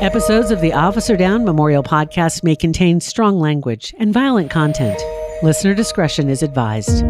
Episodes of the Officer Down Memorial Podcast may contain strong language and violent content. Listener discretion is advised.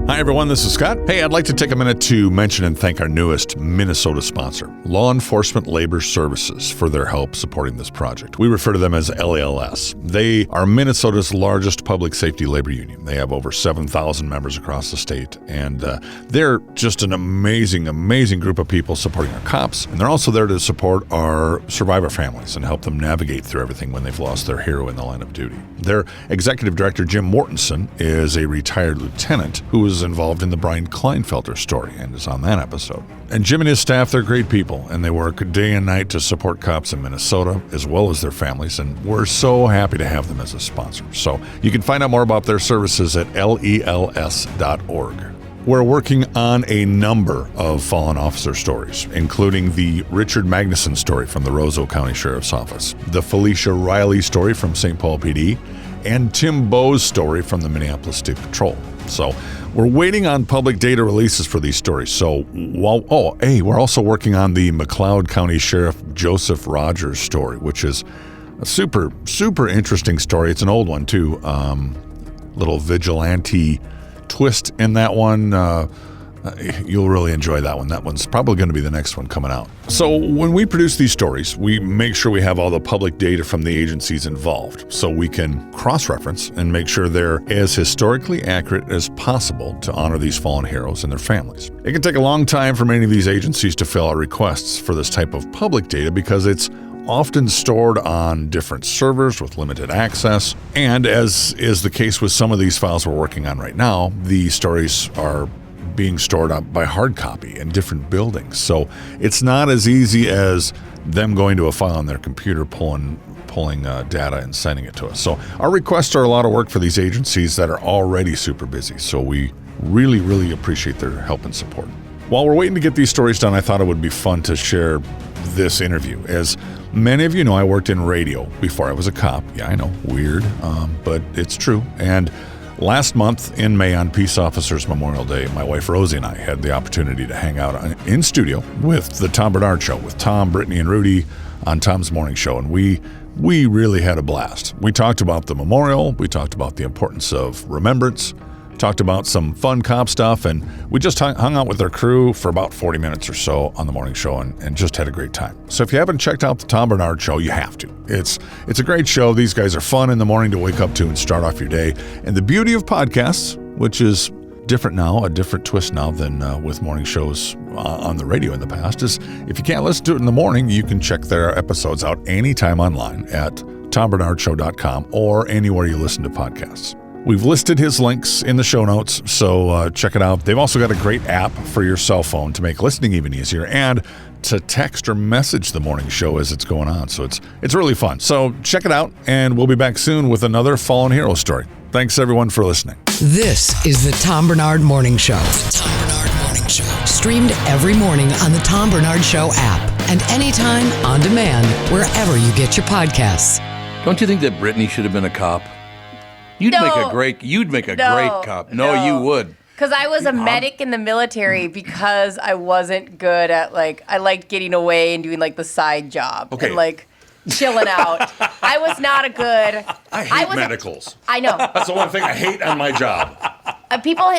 Hi, everyone. This is Scott. Hey, I'd like to take a minute to mention and thank our newest Minnesota sponsor, Law Enforcement Labor Services, for their help supporting this project. We refer to them as LALS. They are Minnesota's largest public safety labor union. They have over 7,000 members across the state, and they're just an amazing, amazing group of people supporting our cops, and they're also there to support our survivor families and help them navigate through everything when they've lost their hero in the line of duty. Their executive director, Jim Mortensen, is a retired lieutenant who was involved in the Brian Kleinfelter story and is on that episode. And Jim and his staff, they're great people, and they work day and night to support cops in Minnesota as well as their families, and we're so happy to have them as a sponsor. So you can find out more about their services at lels.org. We're working on a number of fallen officer stories, including the Richard Magnuson story from the Roseau County Sheriff's Office, the Felicia Riley story from St. Paul PD, and Tim Bowe's story from the Minneapolis State Patrol. So we're waiting on public data releases for these stories. So we're also working on the McLeod County Sheriff Joseph Rogers story, which is a super, super interesting story. It's an old one too. Little vigilante twist in that one. You'll really enjoy that one. That one's probably going to be the next one coming out. So when we produce these stories, we make sure we have all the public data from the agencies involved so we can cross-reference and make sure they're as historically accurate as possible to honor these fallen heroes and their families. It can take a long time for many of these agencies to fill out requests for this type of public data because it's often stored on different servers with limited access. And as is the case with some of these files we're working on right now, the stories are being stored up by hard copy in different buildings. So it's not as easy as them going to a file on their computer, pulling data and sending it to us. So our requests are a lot of work for these agencies that are already super busy. So we really, really appreciate their help and support. While we're waiting to get these stories done, I thought it would be fun to share this interview. As many of you know, I worked in radio before I was a cop. Yeah, I know, weird, but it's true. And last month in May on Peace Officers Memorial Day, my wife Rosie and I had the opportunity to hang out in studio with the Tom Barnard Show, with Tom, Brittany, and Rudy on Tom's morning show, and we really had a blast. We talked about the memorial, we talked about the importance of remembrance, talked about some fun cop stuff, and we just hung out with our crew for about 40 minutes or so on the morning show and just had a great time. So if you haven't checked out the Tom Barnard Show, you have to. It's a great show. These guys are fun in the morning to wake up to and start off your day. And the beauty of podcasts, which is different now, a different twist now than with morning shows on the radio in the past, is if you can't listen to it in the morning, you can check their episodes out anytime online at tombarnardshow.com or anywhere you listen to podcasts. We've listed his links in the show notes, so check it out. They've also got a great app for your cell phone to make listening even easier and to text or message the morning show as it's going on. So it's really fun. So check it out, and we'll be back soon with another fallen hero story. Thanks, everyone, for listening. This is the Tom Barnard Morning Show. The Tom Barnard Morning Show. Streamed every morning on the Tom Barnard Show app and anytime on demand wherever you get your podcasts. Don't you think that Brittany should have been a cop? You'd make a great cop. No, you would. Because I was a medic in the military because I wasn't good at, I liked getting away and doing, the side job. Okay. And, chilling out. I was not a good... I hate medicals. I know. That's the one thing I hate on my job. People,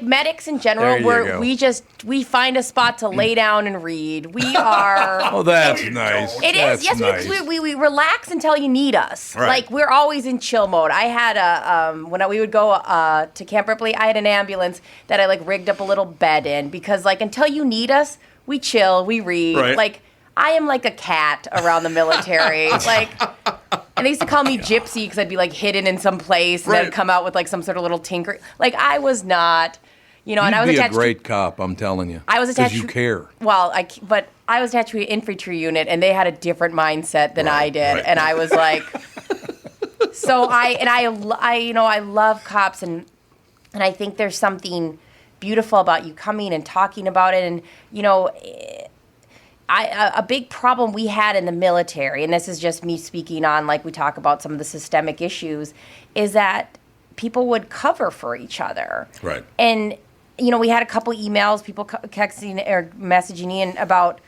medics in general, we find a spot to lay down and read. We are... Oh, that's nice. It is. Yes, nice. we relax until you need us. Right. We're always in chill mode. I had when we would go to Camp Ripley, I had an ambulance that I, rigged up a little bed in because, until you need us, we chill, we read. Right. I am like a cat around the military. And they used to call me Gypsy because I'd be hidden in some place and then come out with some sort of little tinker. I was not, and I was attached. You'd be a great cop, I'm telling you. I was attached. Because you care. Well, but I was attached to an infantry unit, and they had a different mindset than I did, and I was like, so I love cops, and I think there's something beautiful about you coming and talking about it, and a big problem we had in the military, and this is just me speaking on, we talk about some of the systemic issues, is that people would cover for each other. Right. And, we had a couple emails, people texting or messaging in about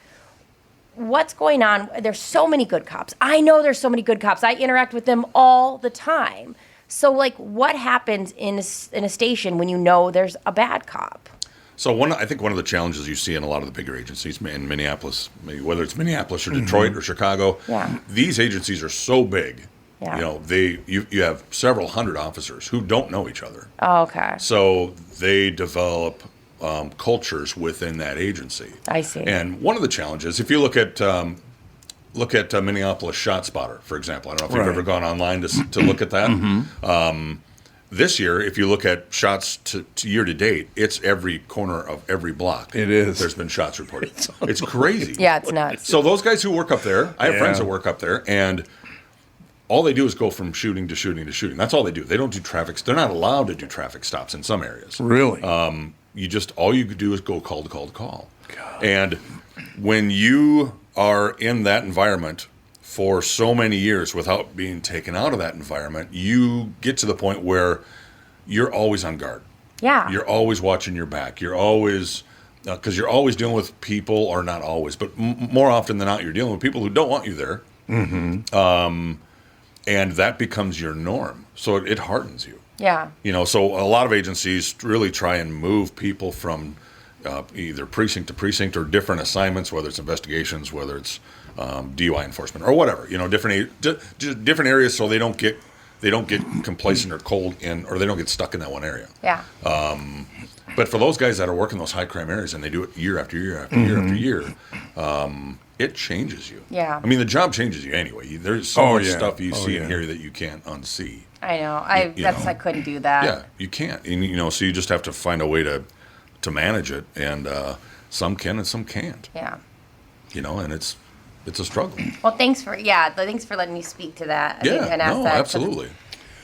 what's going on? There's so many good cops. I know there's so many good cops. I interact with them all the time. So, like, what happens in a station when you know there's a bad cop? So I think one of the challenges you see in a lot of the bigger agencies in Minneapolis, maybe whether it's Minneapolis or Detroit or Chicago, these agencies are so big. Yeah. You know, you have several hundred officers who don't know each other. Oh, okay. So they develop cultures within that agency. I see. And one of the challenges, if you look at Minneapolis ShotSpotter, for example, I don't know if you've ever gone online to look at that. This year, if you look at shots to year to date, it's every corner of every block. It is. There's been shots reported. It's crazy. Yeah, it's nuts. So those guys who work up there, I have friends that work up there, and all they do is go from shooting to shooting to shooting. That's all they do. They don't do traffic. They're not allowed to do traffic stops in some areas. Really? All you could do is go call to call to call. God. And when you are in that environment for so many years without being taken out of that environment, you get to the point where you're always on guard. Yeah. You're always watching your back. You're always, because you're always dealing with people, or not always, but more often than not, you're dealing with people who don't want you there. Mm-hmm. And that becomes your norm. So it hardens you. Yeah. You know, so a lot of agencies really try and move people from either precinct to precinct or different assignments, whether it's investigations, whether it's DUI enforcement or whatever. You know, different areas, so they don't get complacent or cold or they don't get stuck in that one area. Yeah. But for those guys that are working those high crime areas and they do it year after year after year after year, it changes you. Yeah. I mean, the job changes you anyway. There's so much stuff you see and hear that you can't unsee. I know. I couldn't do that. Yeah, you can't. And, you know, so you just have to find a way to manage it, and some can and some can't. Yeah. You know, and it's a struggle. Well, thanks for letting me speak to that. Absolutely.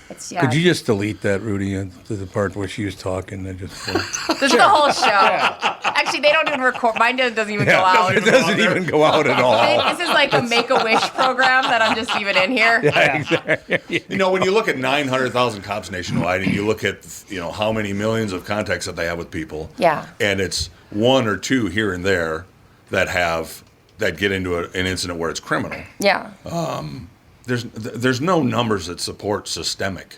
Could you just delete that, Rudy, to the part where she was talking? This is the whole show. Actually, they don't even record. Mine doesn't even go out. It doesn't even go out at all. This is like a Make-A-Wish program that I'm just even in here. Yeah, exactly. You know, when you look at 900,000 cops nationwide, and you look at, you know, how many millions of contacts that they have with people, and it's one or two here and there that get into an incident where it's criminal. Yeah. There's no numbers that support systemic,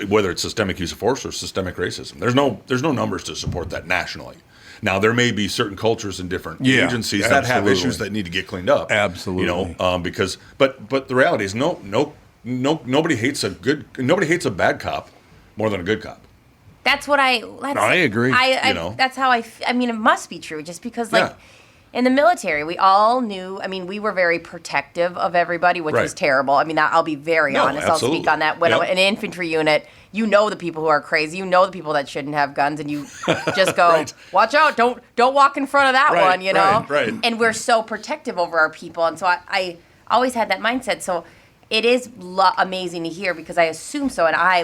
whether it's systemic use of force or systemic racism. There's no numbers to support that nationally. Now, there may be certain cultures in different agencies that have issues that need to get cleaned up. Absolutely. You know, because but the reality is nobody hates a bad cop more than a good cop. That's what I agree. That's how I mean, it must be true, just because in the military, we all knew. I mean, we were very protective of everybody, which was terrible. I mean, I'll be very honest. Absolutely. I'll speak on that. When an infantry unit, you know the people who are crazy. You know the people that shouldn't have guns, and you just go, watch out! Don't walk in front of that one. You know. Right. And we're so protective over our people, and so I always had that mindset. So it is amazing to hear, because I assume so, and I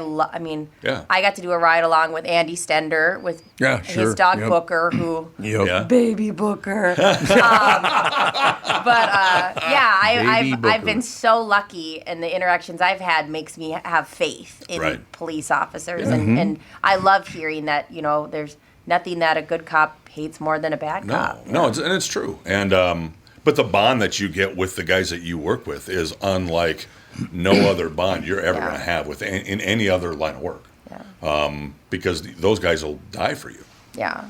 got to do a ride along with Andy Stender with his dog Booker, who baby Booker. I've been so lucky, and the interactions I've had makes me have faith in police officers, and I love hearing that, you know, there's nothing that a good cop hates more than a bad cop. No, it's true, and but the bond that you get with the guys that you work with is unlike no other bond you're ever going to have in any other line of work. Because those guys will die for you. Yeah.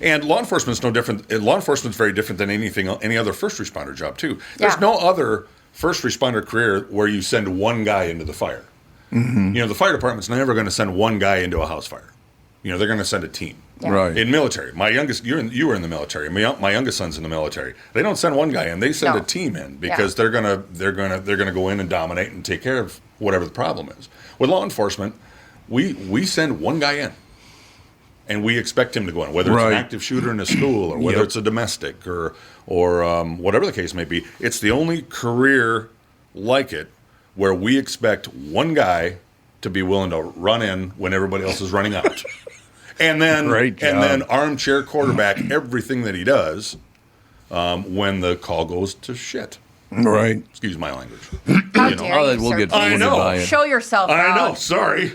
And law enforcement's no different. Law enforcement's very different than any other first responder job too. There's no other first responder career where you send one guy into the fire. Mm-hmm. You know, the fire department's never going to send one guy into a house fire. You know, they're going to send a team. Yeah. Right. In military, you were in the military. My youngest son's in the military. They don't send one guy in; they send a team in, because they're gonna go in and dominate and take care of whatever the problem is. With law enforcement, we send one guy in, and we expect him to go in, whether it's an active shooter in a school or whether it's a domestic or whatever the case may be. It's the only career like it where we expect one guy to be willing to run in when everybody else is running out. And then armchair quarterback everything that he does when the call goes to shit. Right. Excuse my language. How dare you, we'll get I know. by it. Show yourself I out. know. Sorry.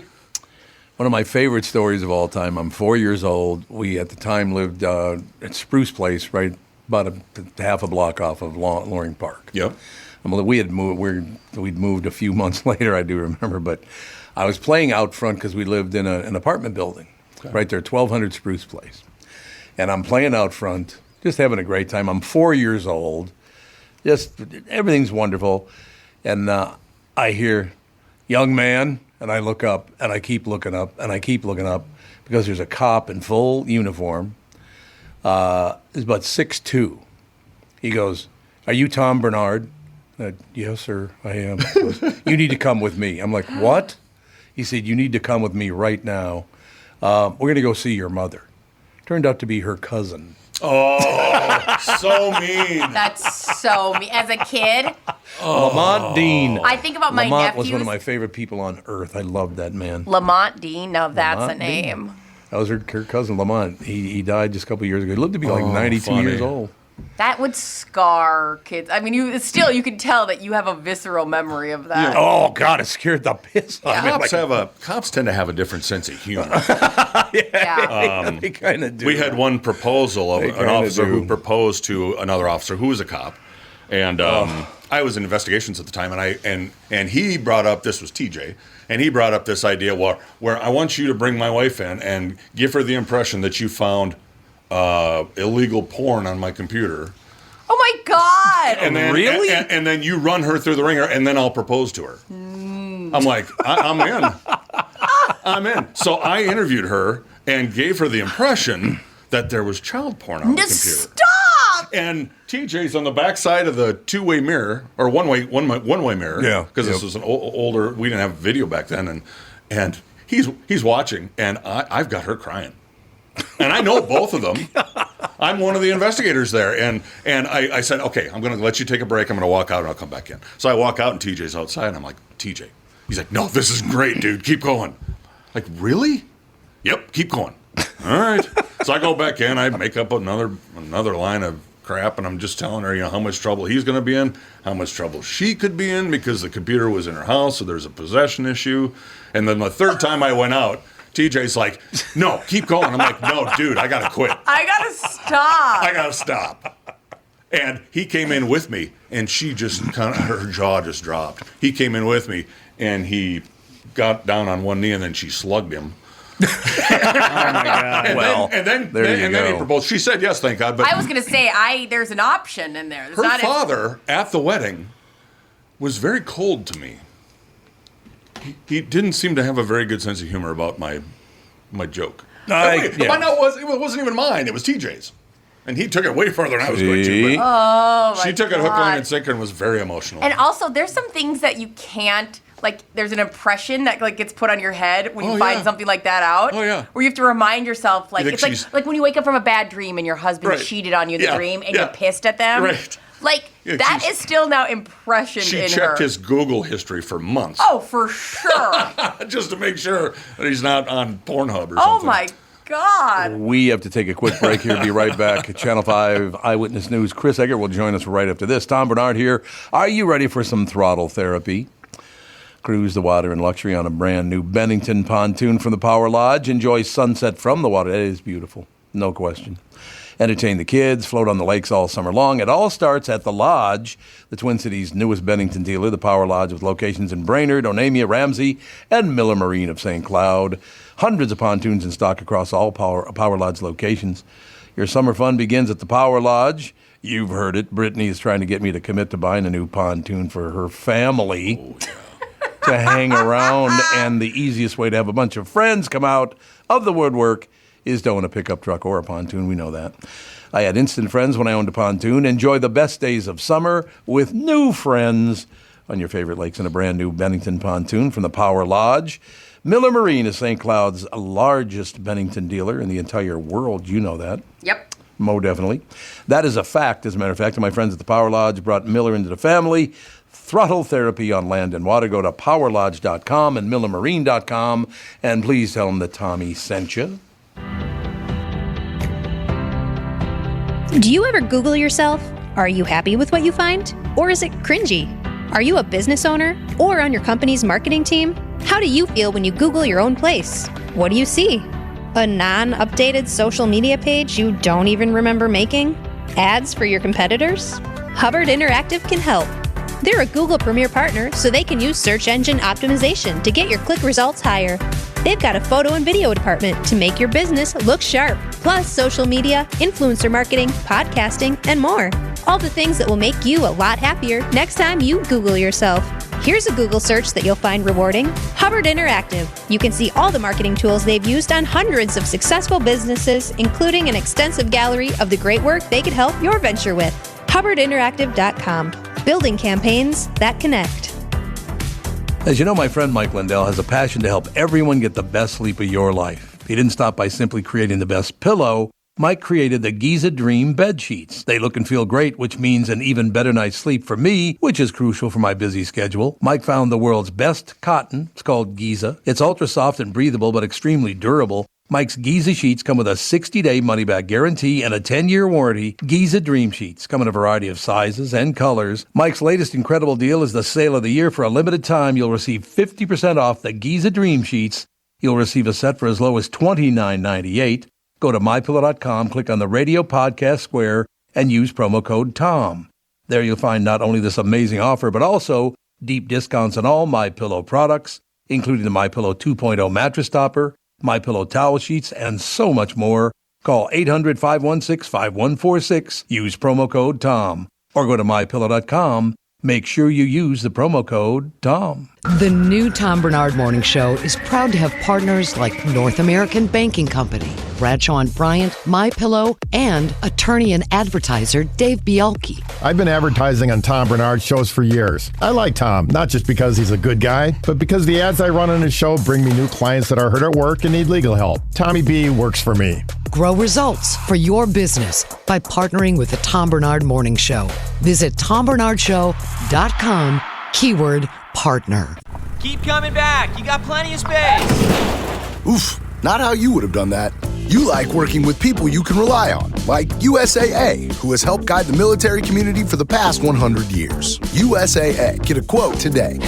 One of my favorite stories of all time. I'm 4 years old. We at the time lived at Spruce Place, right about a half a block off of Loring Park. Yep. We had moved. We'd moved a few months later. I do remember, but I was playing out front because we lived in an apartment building right there, 1200 Spruce Place, and I'm playing out front, just having a great time. I'm 4 years old, just everything's wonderful, and I hear, "Young man," and I look up, and I keep looking up, and I keep looking up because there's a cop in full uniform. He's about 6'2". He goes, "Are you Tom Barnard?" "Yes, sir, I am." He goes, "You need to come with me." I'm like, "What?" He said, "You need to come with me right now. We're going to go see your mother." Turned out to be her cousin. Oh, so mean. That's so mean. As a kid, Lamont Dean. I think about my Lamont nephews. was one of my favorite people on earth. I loved that man. Lamont Dean. Now that's Lamont a name. Dean. That was her cousin, Lamont. He died just a couple of years ago. He lived to be like 92 funny. years old. That would scar kids. I mean, you can tell that you have a visceral memory of that. Oh, God, it scared the piss out of me. Cops tend to have a different sense of humor. Yeah. They kind of do. We had one proposal of They an kinda officer do. who proposed to another officer who was a cop, and I was in investigations at the time, and he brought up, this was TJ, and he brought up this idea where I want you to bring my wife in and give her the impression that you found illegal porn on my computer. Oh my God! And then, Really? And then you run her through the ringer, and then I'll propose to her. I'm like, I'm in. I'm in. So I interviewed her and gave her the impression that there was child porn on the computer. Stop! And TJ's on the back side of the two-way mirror, or one-way mirror. Yeah. Because this was an older, we didn't have video back then, and he's watching, and I've got her crying. And I know both of them. I'm one of the investigators there. And I said, okay, I'm going to let you take a break. I'm going to walk out and I'll come back in. So I walk out and TJ's outside. And I'm like, TJ. He's like, no, this is great, dude. Keep going. Like, really? Yep, keep going. All right. So I go back in. I make up another line of crap. And I'm just telling her, how much trouble he's going to be in, how much trouble she could be in because the computer was in her house. So there's a possession issue. And then the third time I went out, TJ's like, no, keep going. I'm like, no, dude, I got to quit. I gotta stop. I got to stop. And he came in with me, and she just her jaw just dropped. He came in with me, and he got down on one knee, and then she slugged him. Oh, my God. And then he proposed. She said yes, thank God. But I was gonna say, there's an option in there. There's her not father, at the wedding, was very cold to me. He didn't seem to have a very good sense of humor about my joke. But no, it wasn't even mine. It was TJ's. And he took it way farther than I was going to. But she took it hook, line, and sinker and was very emotional. And also, there's some things that you can't, like, there's an impression that, like, gets put on your head when you find something like that out. Oh, yeah. Where you have to remind yourself, like, You think it's like when you wake up from a bad dream and your husband cheated on you in the dream and you're pissed at them. Right. Like, that is still now impressioned in her. She checked his Google history for months. Oh, for sure. Just to make sure that he's not on Pornhub or something. Oh, my God. We have to take a quick break here. Be right back. Channel 5 Eyewitness News. Chris Egger will join us right after this. Tom Barnard here. Are you ready for some throttle therapy? Cruise the water in luxury on a brand new Bennington pontoon from the Power Lodge. Enjoy sunset from the water. It is beautiful. No question. Entertain the kids, float on the lakes all summer long. It all starts at the Lodge, the Twin Cities' newest Bennington dealer, the Power Lodge, with locations in Brainerd, Onamia, Ramsey, and Miller Marine of St. Cloud. Hundreds of pontoons in stock across all Power Lodge locations. Your summer fun begins at the Power Lodge. You've heard it. Brittany is trying to get me to commit to buying a new pontoon for her family to hang around, and the easiest way to have a bunch of friends come out of the woodwork is to own a pickup truck or a pontoon. We know that. I had instant friends when I owned a pontoon. Enjoy the best days of summer with new friends on your favorite lakes in a brand new Bennington pontoon from the Power Lodge. Miller Marine is St. Cloud's largest Bennington dealer in the entire world. You know that. Yep. Mo definitely. That is a fact, as a matter of fact. And my friends at the Power Lodge brought Miller into the family. Throttle therapy on land and water. Go to powerlodge.com and millermarine.com. And please tell them that Tommy sent you. Do you ever Google yourself? Are you happy with what you find? Or is it cringy? Are you a business owner or on your company's marketing team? How do you feel when you Google your own place? What do you see? A non-updated social media page you don't even remember making? Ads for your competitors? Hubbard Interactive can help. They're a Google Premier partner, so they can use search engine optimization to get your click results higher. They've got a photo and video department to make your business look sharp, plus social media, influencer marketing, podcasting, and more. All the things that will make you a lot happier next time you Google yourself. Here's a Google search that you'll find rewarding. Hubbard Interactive. You can see all the marketing tools they've used on hundreds of successful businesses, including an extensive gallery of the great work they could help your venture with. HubbardInteractive.com. Building campaigns that connect. As you know, my friend Mike Lindell has a passion to help everyone get the best sleep of your life. He didn't stop by simply creating the best pillow. Mike created the Giza Dream bed sheets. They look and feel great, which means an even better night's sleep for me, which is crucial for my busy schedule. Mike found the world's best cotton. It's called Giza. It's ultra soft and breathable, but extremely durable. Mike's Giza sheets come with a 60-day money-back guarantee and a 10-year warranty. Giza Dream Sheets come in a variety of sizes and colors. Mike's latest incredible deal is the sale of the year. For a limited time, you'll receive 50% off the Giza Dream Sheets. You'll receive a set for as low as $29.98. Go to MyPillow.com, click on the radio podcast square, and use promo code TOM. There you'll find not only this amazing offer, but also deep discounts on all MyPillow products, including the MyPillow 2.0 mattress topper, MyPillow towel sheets, and so much more. Call 800-516-5146. Use promo code TOM. Or go to MyPillow.com. Make sure you use the promo code TOM. The new Tom Barnard Morning Show is proud to have partners like North American Banking Company, Bradshaw & Bryant, MyPillow, and attorney and advertiser Dave Bialke. I've been advertising on Tom Barnard shows for years. I like Tom, not just because he's a good guy, but because the ads I run on his show bring me new clients that are hurt at work and need legal help. Tommy B works for me. Grow results for your business by partnering with the Tom Barnard Morning Show. Visit TomBarnardShow.com, keyword partner. Keep coming back. You got plenty of space. Oof, not how you would have done that. You like working with people you can rely on, like USAA, who has helped guide the military community for the past 100 years. USAA. Get a quote today.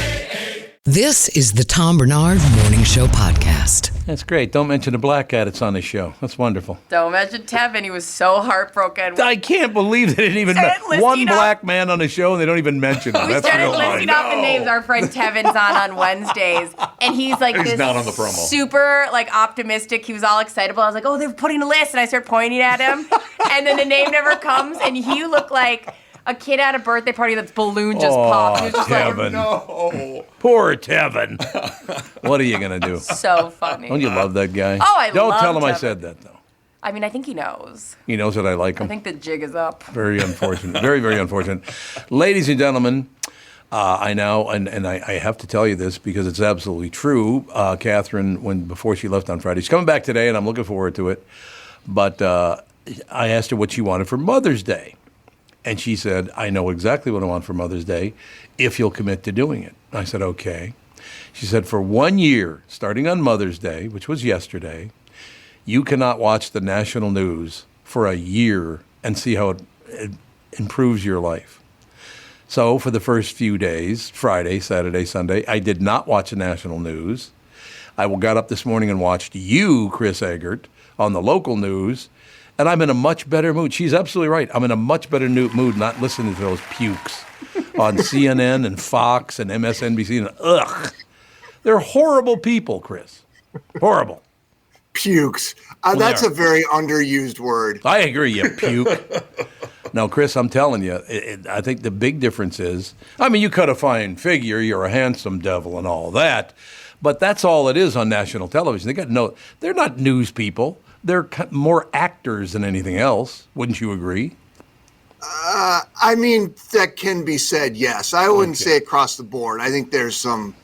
This is the Tom Barnard Morning Show podcast. That's great. Don't mention the black cat that's on the show. That's wonderful. Don't mention Tevin. He was so heartbroken. I can't believe they didn't even one black man on the show and they don't even mention him. We started listing off the names. Our friend Tevin's on Wednesdays, and he's like He's this not on the promo. super like optimistic. He was all excitable. I was like, oh, they're putting a list, and I start pointing at him, and then the name never comes, and you look like a kid at a birthday party that's balloon just popped. He was just Tevin. like, No. Poor Tevin. What are you going to do? so funny. Don't you love that guy? Oh, I Don't love tell him I Tevin. said that, though. I mean, I think he knows. He knows that I like him. I think the jig is up. Very unfortunate. Very, very unfortunate. Ladies and gentlemen, I now, and I have to tell you this because it's absolutely true. Catherine, before she left on Friday, she's coming back today, and I'm looking forward to it. But I asked her what she wanted for Mother's Day. And she said, I know exactly what I want for Mother's Day if you'll commit to doing it. I said, okay. She said, for 1 year, starting on Mother's Day, which was yesterday, you cannot watch the national news for a year and see how it improves your life. So for the first few days, Friday, Saturday, Sunday, I did not watch the national news. I got up this morning and watched you, Chris Eggert, on the local news. And I'm in a much better mood. She's absolutely right. I'm in a much better mood not listening to those pukes on CNN and Fox and MSNBC. And ugh. They're horrible people, Chris. Horrible. Pukes. That's a very underused word. I agree, you puke. No, Chris, I'm telling you, I think the big difference is, I mean, you cut a fine figure, you're a handsome devil and all that, but that's all it is on national television. They're not news people. They're more actors than anything else. Wouldn't you agree? I mean, that can be said, yes. I wouldn't say across the board. I think there's some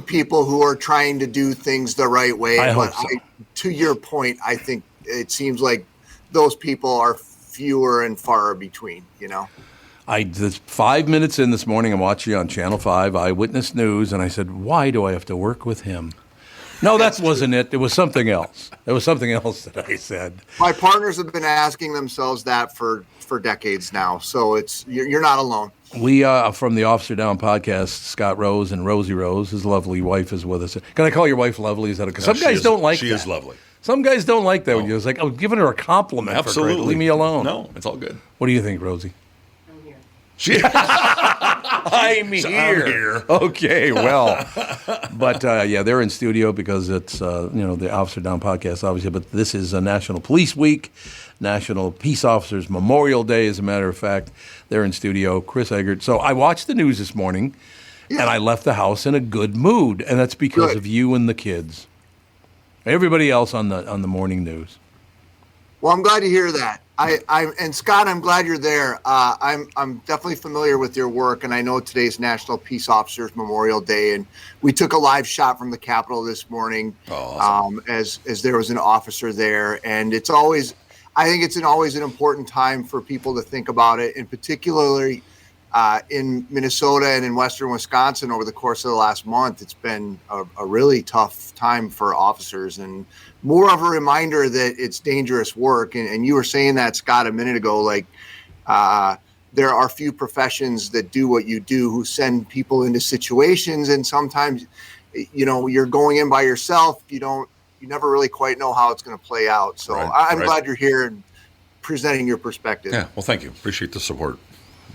people who are trying to do things the right way. I hope so. To your point, I think it seems like those people are fewer and far between, you know? I was 5 minutes in this morning, I'm watching on Channel 5, Eyewitness News, and I said, why do I have to work with him? No, that wasn't it. It was something else. There was something else that I said. My partners have been asking themselves that for decades now, so you're not alone. We, from the Officer Down podcast, Scott Rose and Rosie Rose, his lovely wife, is with us. Can I call your wife lovely? Is that because some guys don't like She that. is lovely. Some guys don't like that when you're like, I was giving her a compliment. Absolutely. For great. Leave me alone. No, it's all good. What do you think, Rosie? I'm here. Okay, well, but they're in studio because it's the Officer Down podcast, obviously. But this is National Police Week, National Peace Officers Memorial Day. As a matter of fact, they're in studio. Chris Eggert. So I watched the news this morning, and I left the house in a good mood, and that's because of you and the kids. Everybody else on the morning news. Well, I'm glad to hear that. And Scott, I'm glad you're there. I'm definitely familiar with your work, and I know today's National Peace Officers Memorial Day, and we took a live shot from the Capitol this morning. Awesome. As there was an officer there, and I think it's always an important time for people to think about it, and particularly in Minnesota and in Western Wisconsin over the course of the last month. It's been a really tough time for officers, and more of a reminder that it's dangerous work. And you were saying that, Scott, a minute ago, like there are few professions that do what you do, who send people into situations. And sometimes, you're going in by yourself. You never really quite know how it's going to play out. So I'm glad you're here and presenting your perspective. Yeah. Well, thank you. Appreciate the support.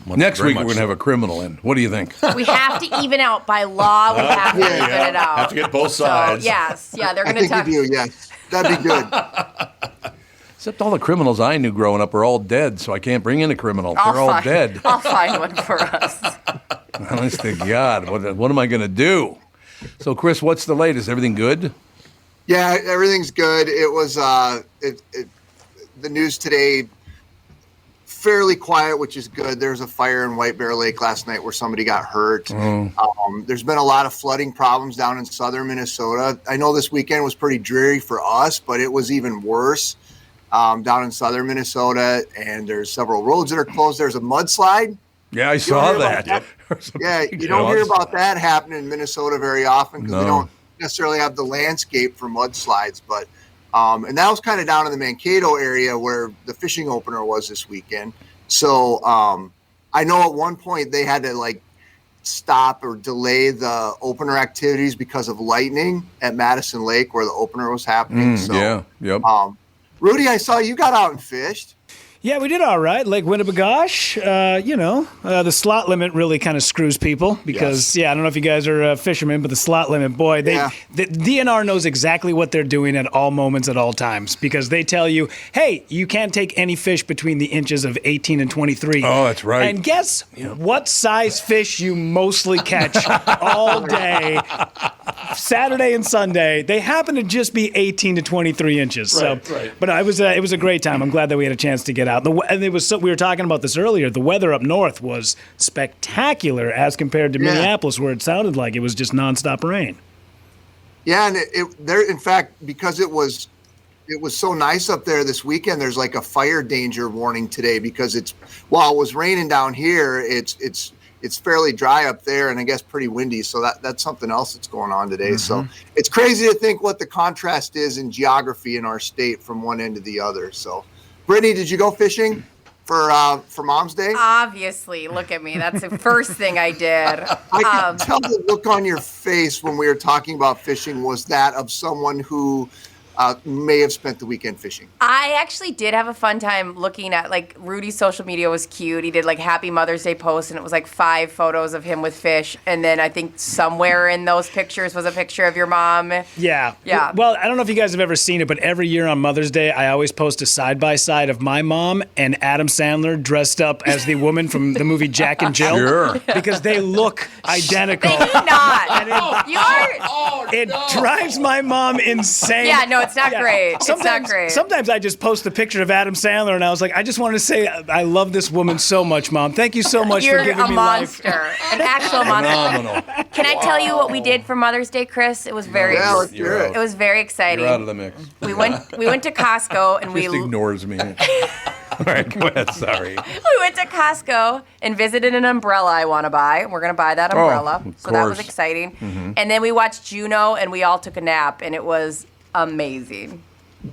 Next week, we're going to have a criminal in. What do you think? We have to even out by law. We have to even it out. Have to get both sides. So, yes. Yeah, they're going to talk. Yes. That'd be good. Except all the criminals I knew growing up are all dead, so I can't bring in a criminal. They're all dead. I'll find one for us. Honest to God, what am I going to do? So, Chris, what's the latest? Everything good? Yeah, everything's good. It was the news today, fairly quiet, which is good. There was a fire in White Bear Lake last night where somebody got hurt. There's been a lot of flooding problems down in southern Minnesota. I know this weekend was pretty dreary for us, but it was even worse down in southern Minnesota. And there's several roads that are closed. There's a mudslide. Yeah, I saw that. Yeah, you don't hear about that happening in Minnesota very often because we don't necessarily have the landscape for mudslides, but and that was kind of down in the Mankato area where the fishing opener was this weekend. So I know at one point they had to stop or delay the opener activities because of lightning at Madison Lake where the opener was happening. Rudy, I saw you got out and fished. Yeah, we did all right. Lake Winnebagosh, the slot limit really kind of screws people because, I don't know if you guys are fishermen, but the slot limit, boy, the DNR knows exactly what they're doing at all moments, at all times, because they tell you, hey, you can't take any fish between the inches of 18 and 23. Oh, that's right. And guess what size fish you mostly catch all day, Saturday and Sunday? They happen to just be 18 to 23 inches. But it was a great time. I'm glad that we had a chance to get out. And we were talking about this earlier. The weather up north was spectacular as compared to Minneapolis, where it sounded like it was just nonstop rain. Yeah, and in fact, because it was so nice up there this weekend, there's like a fire danger warning today because while it was raining down here, it's fairly dry up there and I guess pretty windy. So that's something else that's going on today. So it's crazy to think what the contrast is in geography in our state from one end to the other. So, Brittany, did you go fishing for Mom's Day? Obviously. Look at me. That's the first thing I did. I could tell the look on your face when we were talking about fishing was that of someone who may have spent the weekend fishing. I actually did have a fun time looking at, Rudy's social media was cute. He did, Happy Mother's Day posts, and it was, 5 photos of him with fish. And then I think somewhere in those pictures was a picture of your mom. Yeah. Well, I don't know if you guys have ever seen it, but every year on Mother's Day, I always post a side-by-side of my mom and Adam Sandler dressed up as the woman from the movie Jack and Jill. Sure. Because they look identical. They do not. And it drives my mom insane. Yeah, no, it's not great. It's not great. Sometimes I just post a picture of Adam Sandler, and I was like, I just wanted to say I love this woman so much, Mom. Thank you so much for giving me life. You're a monster. An actual monster. Phenomenal. Can I tell you what we did for Mother's Day, Chris? It was very it was very exciting. You're out of the mix. We went to Costco and Just ignores me. All right, go ahead. Sorry. We went to Costco and visited an umbrella I want to buy. We're going to buy that umbrella. So that was exciting. Mm-hmm. And then we watched Juno and we all took a nap, and it was amazing.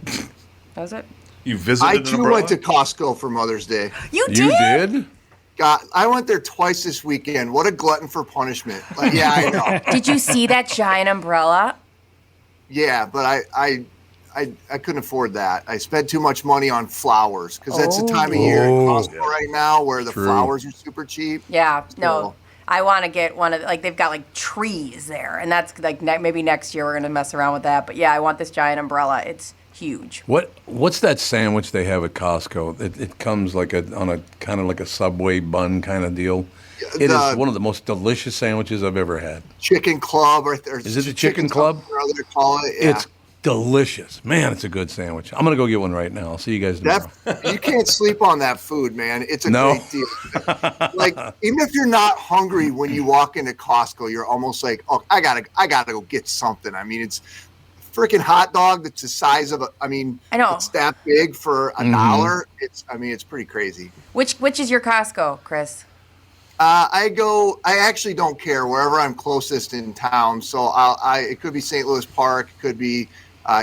That was it. You visited I too went to Costco for Mother's Day. You did? You did? God, I went there twice this weekend. What a glutton for punishment. I know. Did you see that giant umbrella? Yeah, but I couldn't afford that. I spent too much money on flowers because that's the time of year in Costco right now where the flowers are super cheap. Yeah, So- no. I want to get one of like they've got like trees there, and that's like maybe next year we're gonna mess around with that. But yeah, I want this giant umbrella. It's huge. What's that sandwich they have at Costco? It comes like on a kind of like a Subway bun kind of deal. It is one of the most delicious sandwiches I've ever had. Chicken club, or is it the chicken club? Or they call it. Yeah. It's delicious, man. It's a good sandwich. I'm gonna go get one right now. I'll see you guys tomorrow. You can't sleep on that food, man. It's a great deal. Like even if you're not hungry when you walk into Costco, you're almost like, oh, I gotta go get something. I mean, it's a freaking hot dog that's the size of I know it's that big for $1. It's pretty crazy. Which is your Costco, Chris? I actually don't care wherever I'm closest in town. So it could be St. Louis Park, it could be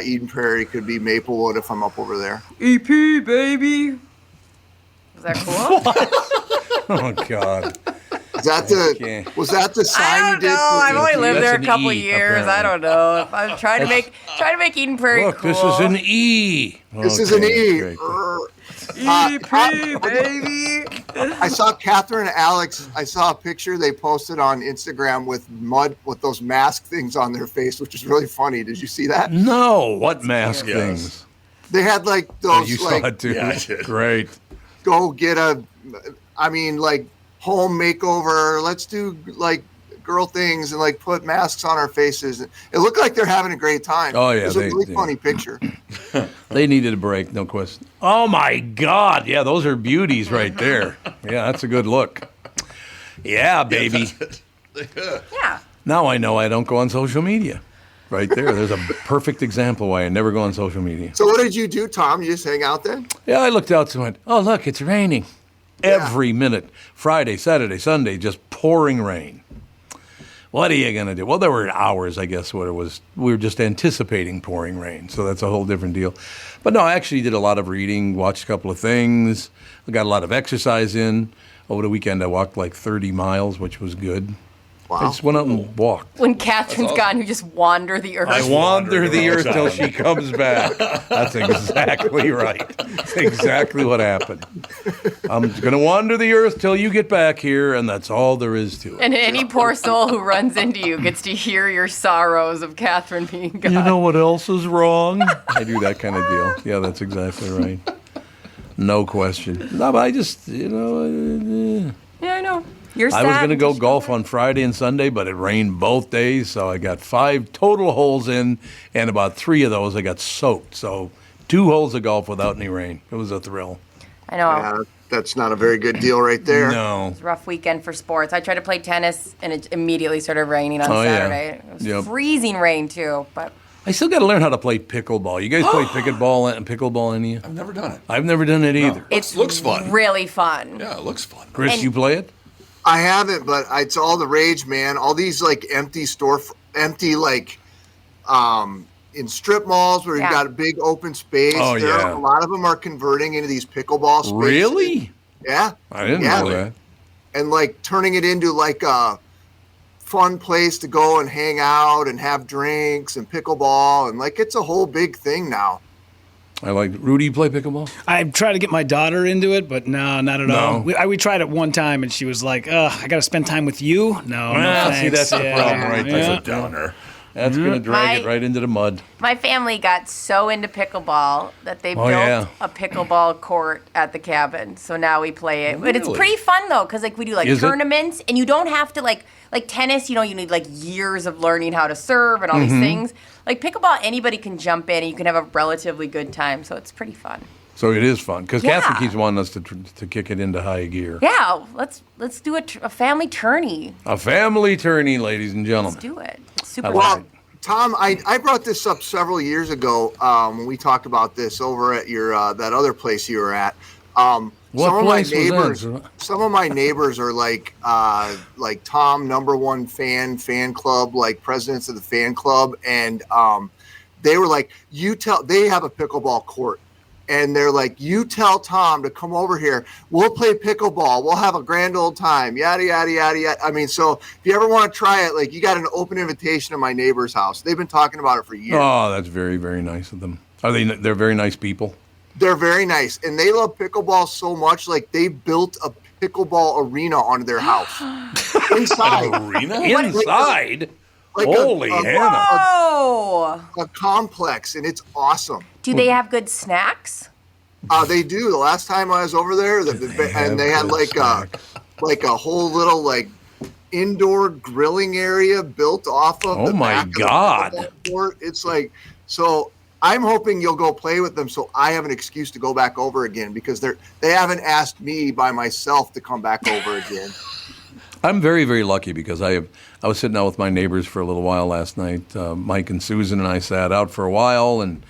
Eden Prairie, could be Maplewood if I'm up over there. EP, baby. Was that cool? Oh God. Was that the sign I you don't did? know. I've only lived there a couple E, years. apparently. I don't know. I'm trying to make Eden Prairie Look, cool. this is an E. This is an E. Great. EP, baby. I saw Catherine and Alex. I saw a picture they posted on Instagram with those mask things on their face, which is really funny. Did you see that? No. What mask things? They had like those. You saw it too. Yeah, I did. Great. Go get like home makeover. Let's do like girl things and like put masks on our faces. It looked like they're having a great time. Oh, yeah, it was a really funny picture. They needed a break, no question. Oh my God! Yeah, those are beauties right there. Yeah, that's a good look. Yeah, baby. Yeah. Now I know I don't go on social media. Right there. There's a perfect example why I never go on social media. So what did you do, Tom? You just hang out then? Yeah, I looked out and went, oh, look, it's raining. Every minute. Friday, Saturday, Sunday, just pouring rain. What are you going to do? Well, there were hours, I guess, what it was. We were just anticipating pouring rain, so that's a whole different deal. But no, I actually did a lot of reading, watched a couple of things. I got a lot of exercise in. Over the weekend, I walked like 30 miles, which was good. Wow. I just went out and walked. When Catherine's gone, you just wander the earth. I wander the earth till she comes back. That's exactly right. That's exactly what happened. I'm going to wander the earth till you get back here, and that's all there is to it. And any poor soul who runs into you gets to hear your sorrows of Catherine being gone. You know what else is wrong? I do that kind of deal. Yeah, that's exactly right. No question. No, but I just, Yeah, I know. You're I was sad going to go because you golf on Friday and Sunday, but it rained both days, so I got 5 total holes in, and about 3 of those I got soaked. So 2 holes of golf without any rain. It was a thrill. I know. Yeah, that's not a very good deal right there. No. It's a rough weekend for sports. I tried to play tennis, and it immediately started raining on Oh, yeah. Saturday. It was Yep. freezing rain, too. But I still got to learn how to play pickleball. You guys play pickleball, any of you? I've never done it. I've never done it either. it looks fun. really fun. Yeah, it looks fun. Chris, And- you play it? I haven't, but it's all the rage, man. All these like empty like in strip malls where you've got a big open space. Oh, yeah. A lot of them are converting into these pickleball spaces. Really? Yeah. I didn't know that. And like turning it into like a fun place to go and hang out and have drinks and pickleball, and like it's a whole big thing now. I like Rudy. You play pickleball? I tried to get my daughter into it, but no, not at all. We tried it one time, and she was like, I got to spend time with you? No, Well, see, thanks. that's the problem right there. Yeah. That's a downer. That's going to drag it right into the mud. My family got so into pickleball that they built a pickleball court at the cabin. So now we play it. But it's Really? pretty fun, though, because like we do like Is it? tournaments, and you don't have to like tennis, you need like years of learning how to serve and all these things. Like pickleball, anybody can jump in and you can have a relatively good time. So it's pretty fun. So it is fun because Yeah. Catherine keeps wanting us to kick it into high gear. Yeah, let's do a family tourney. A family tourney, ladies and gentlemen. Let's do it. It's super I like fun. it. Tom, I brought this up several years ago when we talked about this over at your that other place you were at. What some place of my neighbors, was that? some of my neighbors are like Tom #1 fan club, like presidents of the fan club, and they were like, they have a pickleball court. And they're like, you tell Tom to come over here. We'll play pickleball. We'll have a grand old time. Yada, yada, yada, yada. I mean, so if you ever want to try it, you got an open invitation to my neighbor's house. They've been talking about it for years. Oh, that's very, very nice of them. They're very nice people. They're very nice, and they love pickleball so much. Like they built a pickleball arena on their house inside. Arena inside. Like Holy Hannah! A complex, and it's awesome. Do they have good snacks? They do. The last time I was over there, they had like a whole little like indoor grilling area built off of. Oh my God! It's like so. I'm hoping you'll go play with them, so I have an excuse to go back over again because they haven't asked me by myself to come back over again. I'm very, very lucky because I was sitting out with my neighbors for a little while last night. Mike and Susan and I sat out for a while, and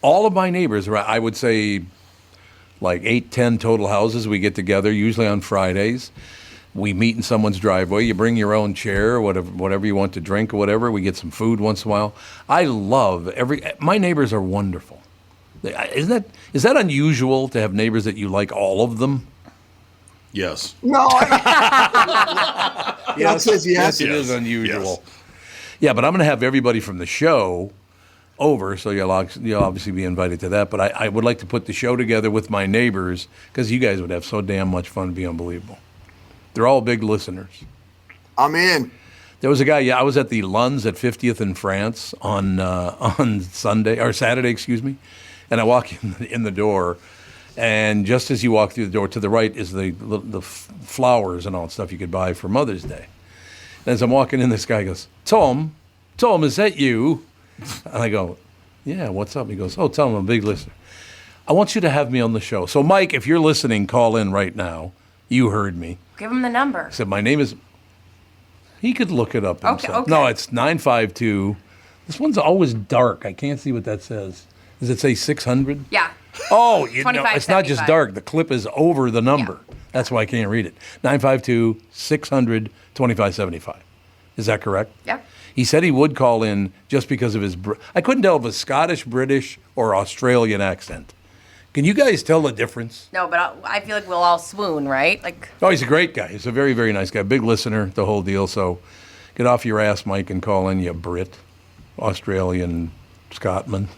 all of my neighbors, I would say like 8, 10 total houses, we get together, usually on Fridays. We meet in someone's driveway. You bring your own chair, whatever you want to drink or whatever. We get some food once in a while. I love my neighbors are wonderful. Is that unusual to have neighbors that you like all of them? Yes. No. Yes, it is unusual. Yes. Yeah, but I'm going to have everybody from the show over, so you'll obviously be invited to that. But I would like to put the show together with my neighbors because you guys would have so damn much fun. It'd be unbelievable. They're all big listeners. I'm in. There was a guy. Yeah, I was at the Lunds at 50th in France on Saturday, excuse me, and I walk in the door, and just as you walk through the door, to the right is the flowers and all that stuff you could buy for Mother's Day. And as I'm walking in, this guy goes, Tom, is that you? And I go, yeah, what's up? He goes, oh, Tom, I'm a big listener. I want you to have me on the show. So, Mike, if you're listening, call in right now. You heard me. Give him the number. I said, my name is... He could look it up himself. Okay. No, it's 952. This one's always dark. I can't see what that says. Does it say 600? Yeah. Oh, it's not just dark. The clip is over the number. Yeah. That's why I can't read it. 952-600-2575. Is that correct? Yeah. He said he would call in just because of his... I couldn't tell if it was Scottish, British, or Australian accent. Can you guys tell the difference? No, but I feel like we'll all swoon, right? Oh, he's a great guy. He's a very, very nice guy. Big listener, the whole deal. So get off your ass, Mike, and call in, you Brit, Australian, Scotsman,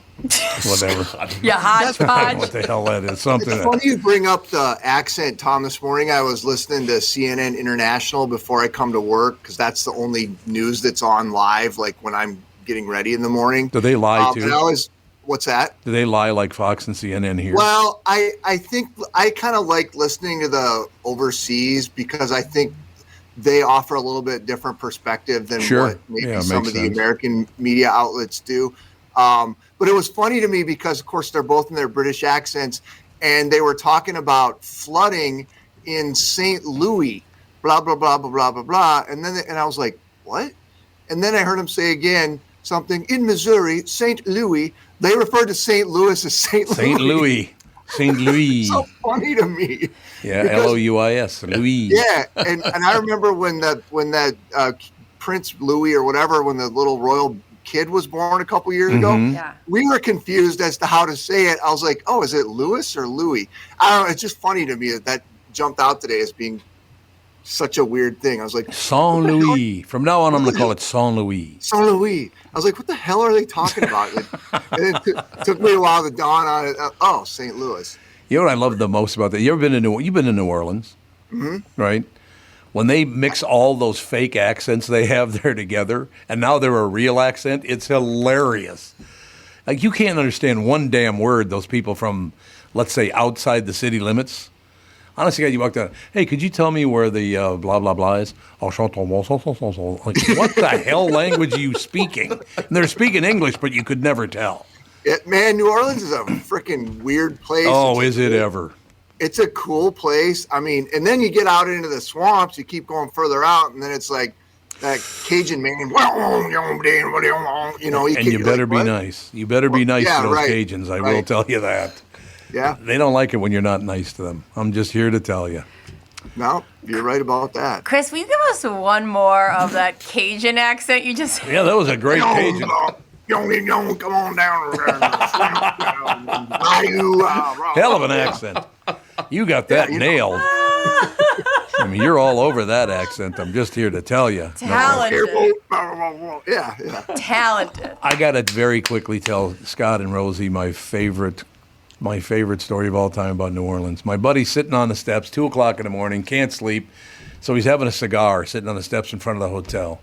whatever. Yeah, hodgepodge. What the hell that is. Something. It's funny you bring up the accent, Tom. This morning I was listening to CNN International before I come to work because that's the only news that's on live, like when I'm getting ready in the morning. Do they lie too? What's that? Do they lie like Fox and CNN here? Well, I think I kind of like listening to the overseas because I think they offer a little bit different perspective than what maybe some of the American media outlets do. But it was funny to me because, of course, they're both in their British accents, and they were talking about flooding in St. Louis, blah, blah, blah, blah, blah, blah, blah. And I was like, what? And then I heard him say again something in Missouri, St. Louis. They referred to St. Louis as St. Louis. St. Louis. So funny to me. Yeah, Louis. Louis. Yeah, and I remember when that Prince Louis or whatever, when the little royal kid was born a couple years ago, we were confused as to how to say it. I was like, oh, is it Louis or Louis? I don't know. It's just funny to me that jumped out today as being such a weird thing. I was like, Saint Louis. From now on, I'm going to call it Saint Louis. Saint Louis. I was like, what the hell are they talking about? And it took me a while to dawn on it. Oh, St. Louis. You know what I love the most about that? You've been to New Orleans, right? When they mix all those fake accents they have there together, and now they're a real accent, it's hilarious. Like, you can't understand one damn word those people from, let's say, outside the city limits. Honestly, you walk down, hey, could you tell me where the blah, blah, blah is? Like, what the hell language are you speaking? And they're speaking English, but you could never tell. Man, New Orleans is a freaking weird place. Oh, is it ever? It's a cool place. I mean, and then you get out into the swamps, you keep going further out, and then it's like that Cajun man, you know. And you better be nice. You better be nice to those Cajuns, I will tell you that. Yeah. They don't like it when you're not nice to them. I'm just here to tell you. No, you're right about that. Chris, will you give us one more of that Cajun accent you just... Yeah, that was a great Cajun. Come on down. Hell of an accent. You got that nailed. I mean, you're all over that accent. I'm just here to tell you. Talented. Yeah. Talented. I got to very quickly tell Scott and Rosie my favorite story of all time about New Orleans. My buddy's sitting on the steps, 2 o'clock in the morning, can't sleep, so he's having a cigar sitting on the steps in front of the hotel.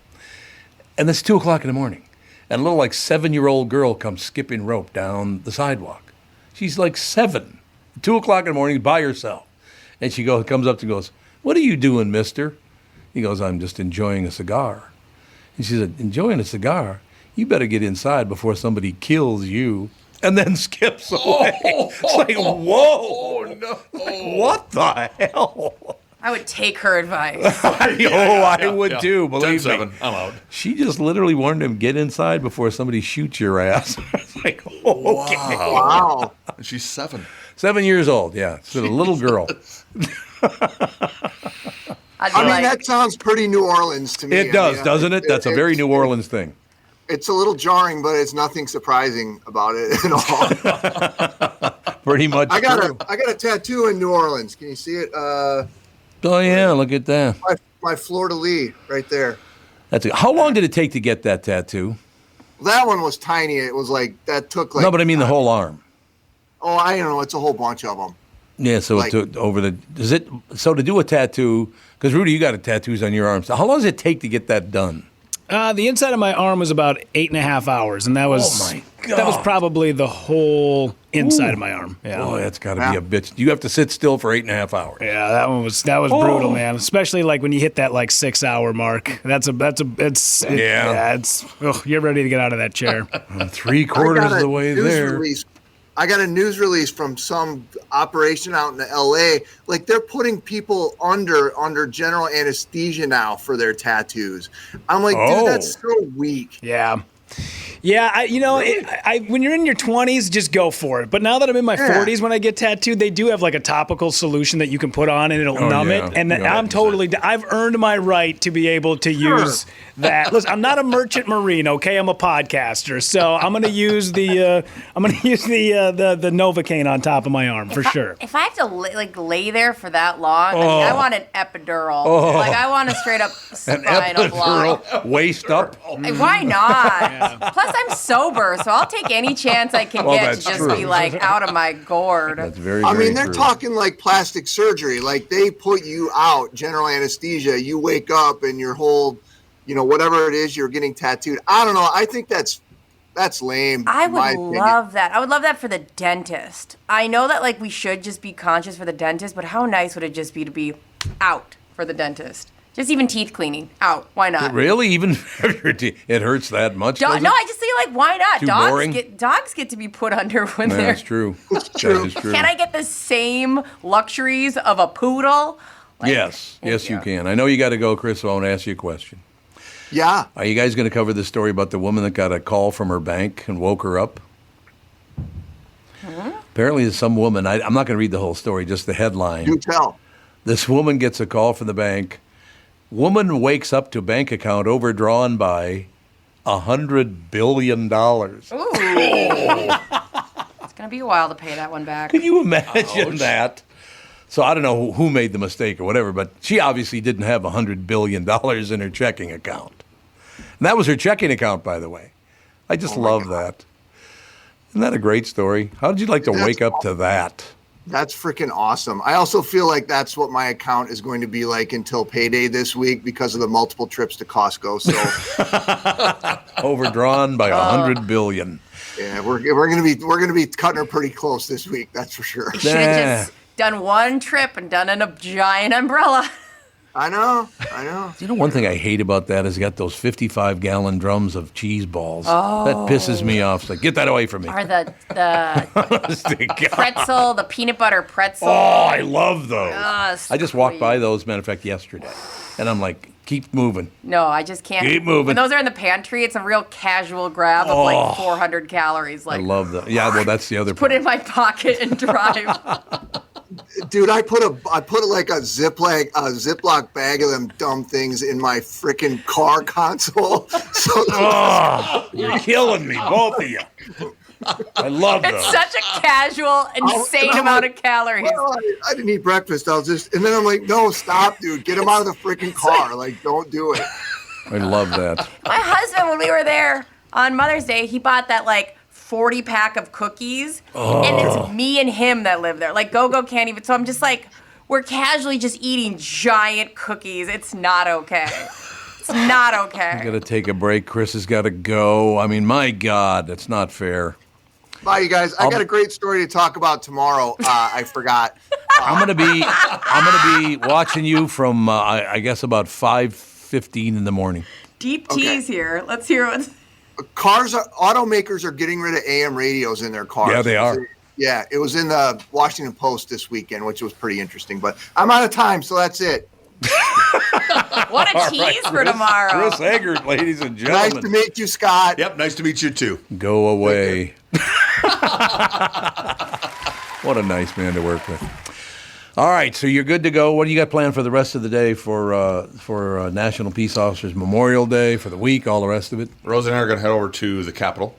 And it's 2 o'clock in the morning, and a little 7-year-old girl comes skipping rope down the sidewalk. She's 7. 2 o'clock in the morning by herself. And she comes up and goes, "What are you doing, mister?" He goes, "I'm just enjoying a cigar." And she said, "Enjoying a cigar? You better get inside before somebody kills you." And then skips away. It's like, whoa. Oh, no. What the hell? I would take her advice. I would too, believe me. 10-7, I'm out. She just literally warned him, get inside before somebody shoots your ass. It's like, okay. Wow. She's 7. 7 years old, yeah. It's a little girl. I mean, that sounds pretty New Orleans to me. It does, doesn't it? That's a very New Orleans thing. It's a little jarring, but it's nothing surprising about it at all. Pretty much I got true. a tattoo in New Orleans. Can you see it? Oh, yeah, look at that. My fleur-de-lis right there. How long did it take to get that tattoo? That one was tiny. It was that took No, but I mean the whole arm. Oh, I don't know. It's a whole bunch of them. Yeah, so it took over the. So to do a tattoo, because Rudy, you got tattoos on your arms. So how long does it take to get that done? The inside of my arm was about 8.5 hours, and that was that was probably the whole inside of my arm. Yeah. Boy, that's got to be a bitch. You have to sit still for 8.5 hours. Yeah, that was brutal, man. Especially when you hit that 6-hour mark. You're ready to get out of that chair. 3/4 of the way there. I got a news release from some operation out in L.A. They're putting people under general anesthesia now for their tattoos. I'm like, dude, that's so weak. Yeah. Yeah, when you're in your 20s, just go for it. But now that I'm in my 40s, when I get tattooed, they do have a topical solution that you can put on and it'll numb it. And I've earned my right to be able to use that. Listen, I'm not a merchant marine, okay? I'm a podcaster, so I'm gonna use the Novocaine on top of my arm for sure. If I have to lay there for that long, I want an epidural. I want a straight up spinal block. Waist up. Why not? Plus, I'm sober, so I'll take any chance I can get to just be out of my gourd. That's very. I mean, they're talking plastic surgery. They put you out, general anesthesia. You wake up and your whole, whatever it is, you're getting tattooed. I don't know. I think that's lame. I would love that. I would love that for the dentist. I know that we should just be conscious for the dentist, but how nice would it just be to be out for the dentist? Just even teeth cleaning, out. Why not? Really? Even it hurts that much? No, I just think why not? Too boring? Dogs get to be put under when they're. That's true. That is true. Can I get the same luxuries of a poodle? Yes, you can. I know you got to go, Chris. So I want to ask you a question. Yeah. Are you guys going to cover the story about the woman that got a call from her bank and woke her up? Apparently, there's some woman. I'm not going to read the whole story, just the headline. Do tell. This woman gets a call from the bank. Woman wakes up to bank account overdrawn by $100 billion. Ooh. It's going to be a while to pay that one back. Can you imagine that? So I don't know who made the mistake or whatever, but she obviously didn't have $100 billion in her checking account. And that was her checking account, by the way. I just love that. Isn't that a great story? How did you like to wake up to that? That's freaking awesome. I also feel like that's what my account is going to be like until payday this week because of the multiple trips to Costco. So overdrawn by $100 billion. Yeah, we're gonna be cutting her pretty close this week. That's for sure. Should have just done one trip and done in a giant umbrella. I know. One thing I hate about that is you got those 55-gallon drums of cheese balls. Oh. That pisses me off. It's like, get that away from me. Or the pretzel, the peanut butter pretzel. Oh, I love those. I just walked by those, matter of fact, yesterday. And I'm like, keep moving. No, I just can't. Keep moving. When those are in the pantry, it's a real casual grab of 400 calories. I love that. Yeah, well, that's the other part. Put it in my pocket and drive. Dude, I put like a Ziploc bag of them dumb things in my freaking car console. So you're killing me, both of you. I love those. It's such a casual, insane amount of calories. Well, I didn't eat breakfast. And then I'm like, no, stop, dude. Get them out of the freaking car. Don't do it. I love that. My husband, when we were there on Mother's Day, he bought that 40-pack of cookies, and it's me and him that live there. Go-Go can't even. So I'm just we're casually just eating giant cookies. It's not okay. It's not okay. I got to take a break. Chris has got to go. I mean, my God, that's not fair. Bye, you guys. I got a great story to talk about tomorrow. I forgot. I'm gonna be watching you from I guess about 5:15 in the morning. Deep tease here. Let's hear what. Automakers are getting rid of AM radios in their cars. Yeah, they are. Yeah, it was in the Washington Post this weekend, which was pretty interesting. But I'm out of time, so that's it. What a tease for tomorrow. Chris Eggert, ladies and gentlemen. Nice to meet you, Scott. Yep, nice to meet you too. Go away. What a nice man to work with. All right, so you're good to go. What do you got planned for the rest of the day for National Peace Officers Memorial Day, for the week, all the rest of it? Rose and I are going to head over to the Capitol.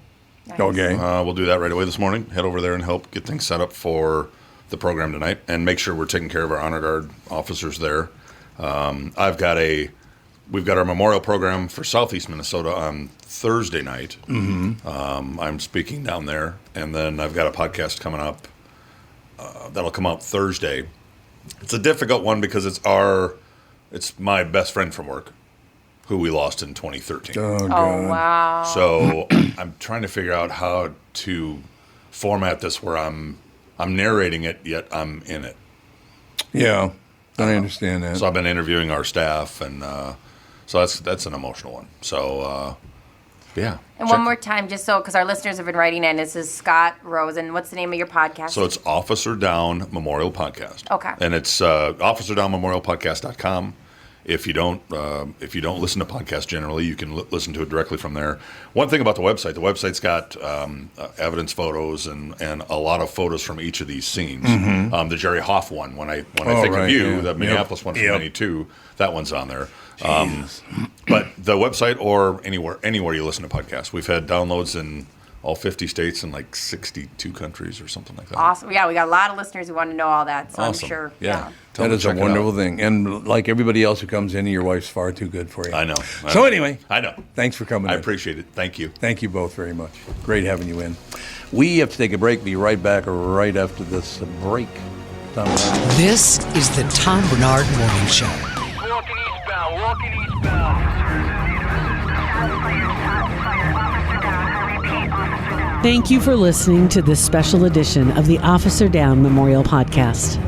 Nice. Okay. We'll do that right away this morning. Head over there and help get things set up for the program tonight and make sure we're taking care of our Honor Guard officers there. We've got our memorial program for Southeast Minnesota on Thursday night. Mm-hmm. I'm speaking down there, and then I've got a podcast coming up that'll come out Thursday. It's a difficult one because it's my best friend from work who we lost in 2013. Oh, wow. So I'm trying to figure out how to format this where I'm narrating it, yet I'm in it. Yeah, I understand that. So I've been interviewing our staff, and so that's an emotional one. So, yeah. And one more time, just because our listeners have been writing in, this is Scott Rosen. What's the name of your podcast? So it's Officer Down Memorial Podcast. Okay. And it's officerdownmemorialpodcast.com. If you don't listen to podcasts generally, you can listen to it directly from there. One thing about the website's got evidence photos and a lot of photos from each of these scenes. Mm-hmm. The Jerry Hoff one, when I think of you, the Minneapolis one from '92, that one's on there. But the website or anywhere you listen to podcasts, we've had downloads in all 50 states and 62 countries or something like that. Awesome. Yeah, we got a lot of listeners who want to know all that, so awesome. I'm sure. Yeah. That is a wonderful thing. And like everybody else who comes in, your wife's far too good for you. I know. So anyway. I know. Thanks for coming in. I appreciate it. Thank you. Thank you both very much. Great having you in. We have to take a break. Be right back right after this break. Tom Barnard. This is the Tom Barnard Morning Show. Walking eastbound. Thank you for listening to this special edition of the Officer Down Memorial Podcast.